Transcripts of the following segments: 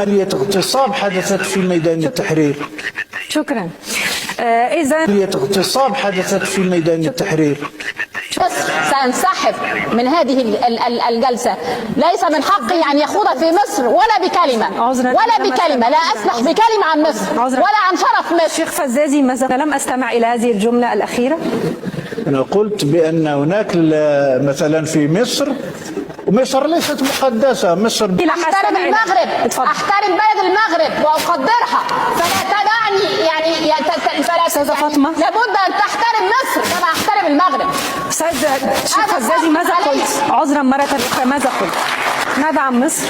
عملية اغتصاب حدثت في ميدان التحرير. شكرا. إذا عملية اغتصاب حدثت في ميدان التحرير. سأنسحب من هذه الجلسة. ليس من حقي أن يخوض في مصر ولا بكلمة لا أسمح بكلمة عن مصر ولا عن شرف مصر. شيخ فزازي، ماذا؟ لم أستمع إلى هذه الجملة الأخيرة. أنا قلت بأن هناك مثلا في مصر، ومصر ليست مقدسة. مصر أحترم المغرب، أحترم بلد المغرب وأقدرها، فلا تدعني يعني أستاذة فاطمة، لابد أن تحترم مصر كما أحترم المغرب. أستاذ شيخ فزازي، ماذا قلت؟ عذرا مرة أخرى، ماذا قلت؟ ماذا عن مصر؟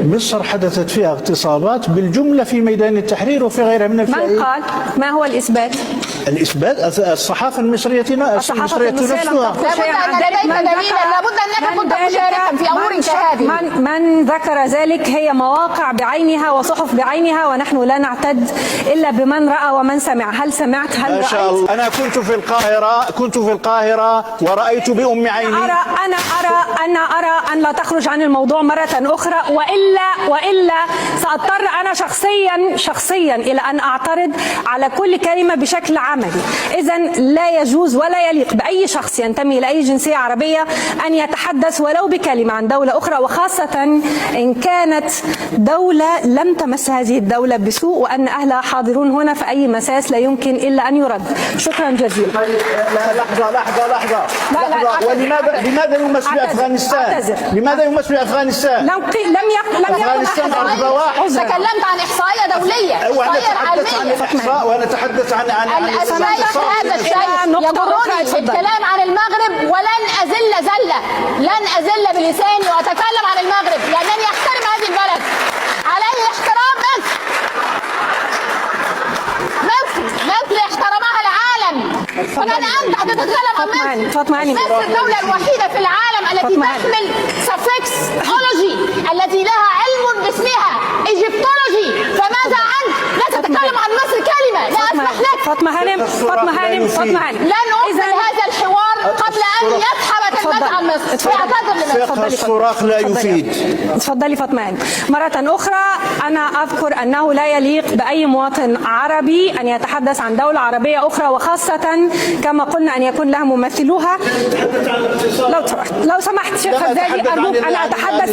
مصر حدثت فيها اغتصابات بالجملة في ميدان التحرير وفي غيرها من الفئات. من قال؟ ما هو الإثبات؟ الإثبات الصحافة المصرية نفسها. لابد أن لديك دليلا، لابد أنك كنت مشاركا في أمور كهذه. من ذكر ذلك هي مواقع بعينها وصحف بعينها، ونحن لا نعتد إلا بمن رأى ومن سمع. هل سمعت؟ هل رأيت؟ ما شاء الله. أنا كنت في القاهرة ورأيت بأم عيني. أنا أرى أن لا تخرج عن الموضوع مرة أخرى، وإلا سأضطر أنا شخصيا إلى أن أعترض على كل كلمة بشكل عملي. إذن لا يجوز ولا يليق بأي شخص ينتمي إلى أي جنسية عربية أن يتحدث ولو بكلمة عن دولة أخرى، وخاصة إن كانت دولة لم تمس هذه الدولة بسوء وأن أهلها حاضرون هنا، فأي مساس لا يمكن إلا أن يرد. شكرا جزيلا. لحظة. لماذا يمس بأفغانستان؟ لماذا يمس بأفغانستان؟ لم يكن أفغانستان أرض واحد. تكلمت عن إحصائية دولية، إحصائية علمية. وأنا أتحدث عن هذا الشيء يجرني الكلام عن المغرب، ولن أزل بلساني وأتكلم عن المغرب، لأنني أحترم هذه البلد. عليه احترام مصر احترمها العالم. فكان أنت هتتكلم عن مصر الدولة الوحيدة في العالم التي تحمل suffix ology، التي لها علم باسمها ايجيبتولوجي. فماذا عنك؟ لا تتكلم عن مصر كلمة، لا أسمح لك. فاطمة هانم. لن أكمل هذا الحوار قبل أن يسحب كلمات عن مصر. فقه الصراخ لا يفيد. تفضلي فاطمة هانم. مرة أخرى أنا أذكر أنه لا يليق بأي مواطن عربي أن يتحدث عن دولة عربية أخرى، وخاصة كما قلنا أن يكون لها ممثلوها. لو سمحت شيخ فزازي، أرجوك أنا أتحدث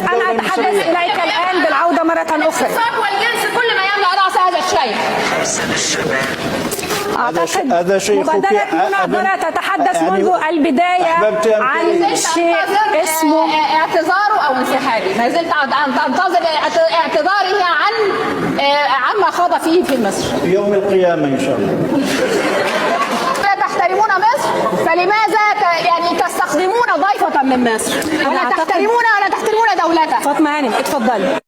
إليك الآن بالعودة مرة أخرى. والجنس كل ما يملأ رأس هذا الشيء. هذا شيء مبادرة مناظرة تتحدث منذ البداية عن شيء اسمه اعتذاره أو انسحابي. ما زلت أنتظر اعتذاره عما خاض فيه في مصر يوم القيامة إن شاء الله. لا تحترمون مصر، فلماذا يعني تستخدمون ضيفة من مصر؟ ولا تحترمون دولتها؟ فاطمة هانم اتفضلي.